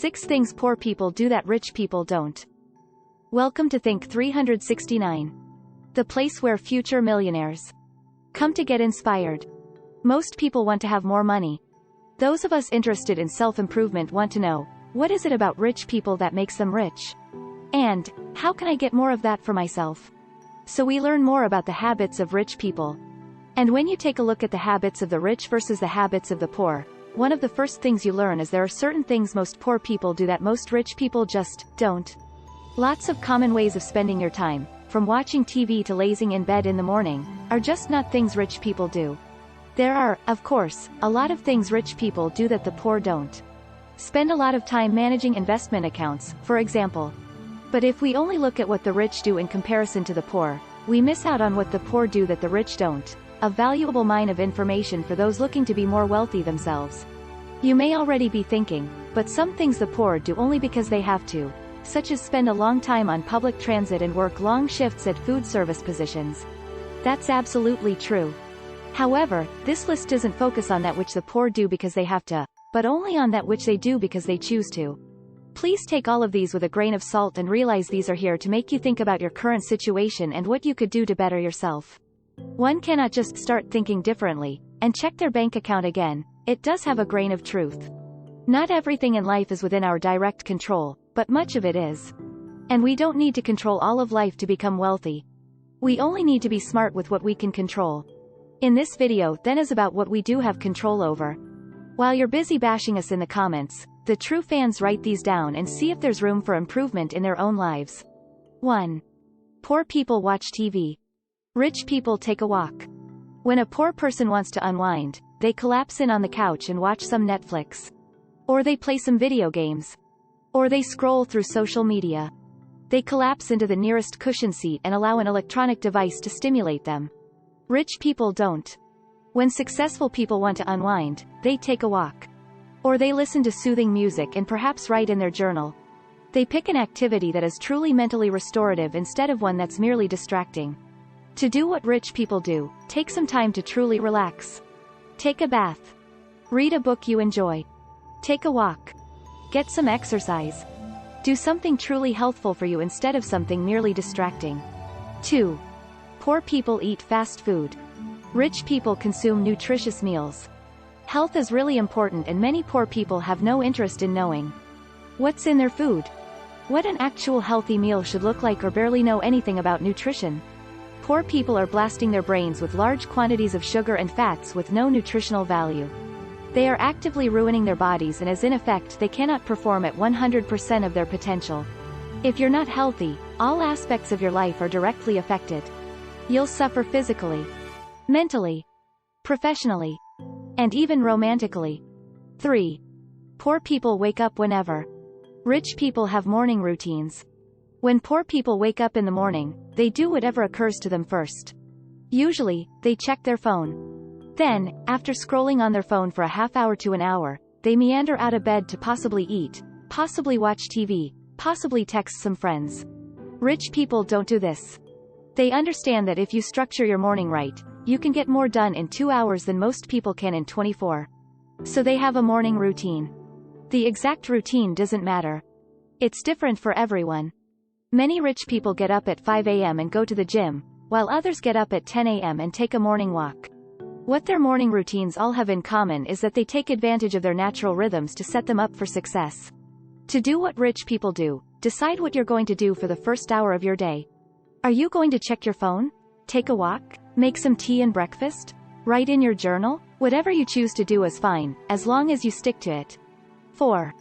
6 things poor people do that rich people don't. Welcome to Think 369. The place where future millionaires come to get inspired. Most people want to have more money. Those of us interested in self-improvement want to know, what is it about rich people that makes them rich? And, how can I get more of that for myself? So we learn more about the habits of rich people. And when you take a look at the habits of the rich versus the habits of the poor, one of the first things you learn is there are certain things most poor people do that most rich people just don't. Lots of common ways of spending your time, from watching TV to lazing in bed in the morning, are just not things rich people do. There are, of course, a lot of things rich people do that the poor don't. Spend a lot of time managing investment accounts, for example. But if we only look at what the rich do in comparison to the poor, we miss out on what the poor do that the rich don't. A valuable mine of information for those looking to be more wealthy themselves. You may already be thinking, but some things the poor do only because they have to, such as spend a long time on public transit and work long shifts at food service positions. That's absolutely true. However, this list doesn't focus on that which the poor do because they have to, but only on that which they do because they choose to. Please take all of these with a grain of salt and realize these are here to make you think about your current situation and what you could do to better yourself. One cannot just start thinking differently, and check their bank account again. It does have a grain of truth. Not everything in life is within our direct control, but much of it is. And we don't need to control all of life to become wealthy. We only need to be smart with what we can control. In this video then is about what we do have control over. While you're busy bashing us in the comments, the true fans write these down and see if there's room for improvement in their own lives. 1. Poor people watch TV. Rich people take a walk. When a poor person wants to unwind, they collapse in on the couch and watch some Netflix. Or they play some video games. Or they scroll through social media. They collapse into the nearest cushion seat and allow an electronic device to stimulate them. Rich people don't. When successful people want to unwind, they take a walk. Or they listen to soothing music and perhaps write in their journal. They pick an activity that is truly mentally restorative instead of one that's merely distracting. To do what rich people do, take some time to truly relax. Take a bath. Read a book you enjoy. Take a walk. Get some exercise. Do something truly healthful for you instead of something merely distracting. 2. Poor people eat fast food. Rich people consume nutritious meals. Health is really important and many poor people have no interest in knowing what's in their food. What an actual healthy meal should look like or barely know anything about nutrition. Poor people are blasting their brains with large quantities of sugar and fats with no nutritional value. They are actively ruining their bodies and as in effect they cannot perform at 100% of their potential. If you're not healthy, all aspects of your life are directly affected. You'll suffer physically, mentally, professionally, and even romantically. 3. Poor people wake up whenever. Rich people have morning routines. When poor people wake up in the morning, they do whatever occurs to them first. Usually, they check their phone. Then, after scrolling on their phone for a half hour to an hour, they meander out of bed to possibly eat, possibly watch TV, possibly text some friends. Rich people don't do this. They understand that if you structure your morning right, you can get more done in 2 hours than most people can in 24. So they have a morning routine. The exact routine doesn't matter. It's different for everyone. Many rich people get up at 5 a.m. and go to the gym, while others get up at 10 a.m. and take a morning walk. What their morning routines all have in common is that they take advantage of their natural rhythms to set them up for success. To do what rich people do, decide what you're going to do for the first hour of your day. Are you going to check your phone? Take a walk? Make some tea and breakfast? Write in your journal? Whatever you choose to do is fine, as long as you stick to it. 4.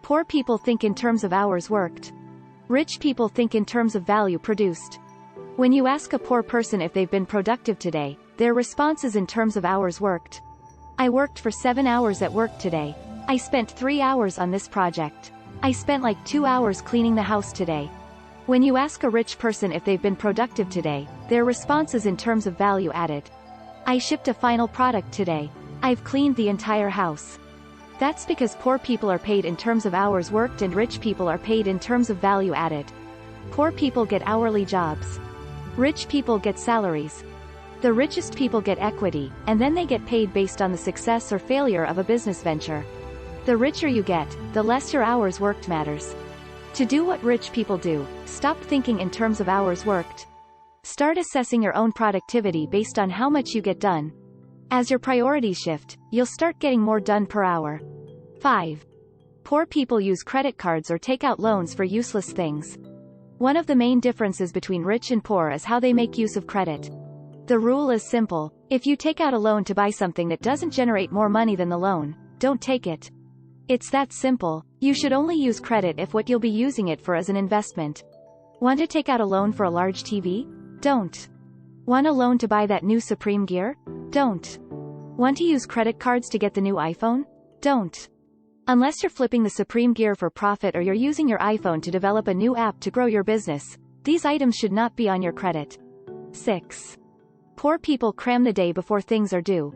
Poor people think in terms of hours worked. Rich people think in terms of value produced. When you ask a poor person if they've been productive today, their response is in terms of hours worked. I worked for 7 hours at work today. I spent 3 hours on this project. I spent like 2 hours cleaning the house today. When you ask a rich person if they've been productive today, their response is in terms of value added. I shipped a final product today. I've cleaned the entire house. That's because poor people are paid in terms of hours worked and rich people are paid in terms of value added. Poor people get hourly jobs. Rich people get salaries. The richest people get equity, and then they get paid based on the success or failure of a business venture. The richer you get, the less your hours worked matters. To do what rich people do, stop thinking in terms of hours worked. Start assessing your own productivity based on how much you get done. As your priorities shift, you'll start getting more done per hour. 5. Poor people use credit cards or take out loans for useless things. One of the main differences between rich and poor is how they make use of credit. The rule is simple: if you take out a loan to buy something that doesn't generate more money than the loan, don't take it. It's that simple. You should only use credit if what you'll be using it for is an investment. Want to take out a loan for a large TV? Don't. Want a loan to buy that new Supreme gear? Don't. Want to use credit cards to get the new iPhone? Don't. Unless you're flipping the Supreme gear for profit or you're using your iPhone to develop a new app to grow your business, these items should not be on your credit. 6. Poor people cram the day before things are due.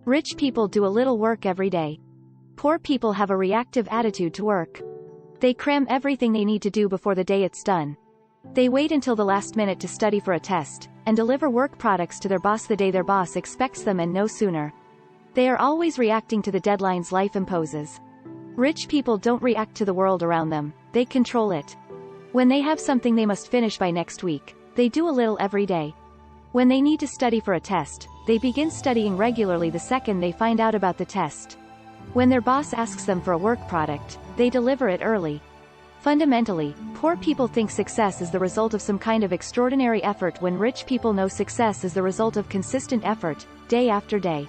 Rich people do a little work every day. Poor people have a reactive attitude to work. They cram everything they need to do before the day it's done. They wait until the last minute to study for a test, and deliver work products to their boss the day their boss expects them and no sooner. They are always reacting to the deadlines life imposes. Rich people don't react to the world around them, they control it. When they have something they must finish by next week, they do a little every day. When they need to study for a test, they begin studying regularly the second they find out about the test. When their boss asks them for a work product, they deliver it early. Fundamentally, poor people think success is the result of some kind of extraordinary effort when rich people know success is the result of consistent effort, day after day.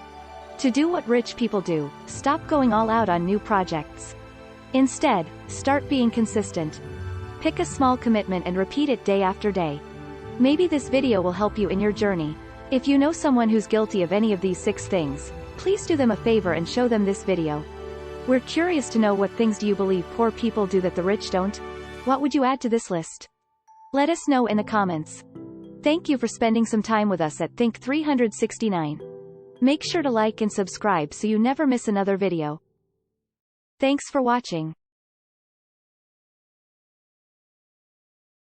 To do what rich people do, stop going all out on new projects. Instead, start being consistent. Pick a small commitment and repeat it day after day. Maybe this video will help you in your journey. If you know someone who's guilty of any of these 6 things, please do them a favor and show them this video. We're curious to know what things do you believe poor people do that the rich don't? What would you add to this list? Let us know in the comments. Thank you for spending some time with us at Think 369. Make sure to like and subscribe so you never miss another video. Thanks for watching.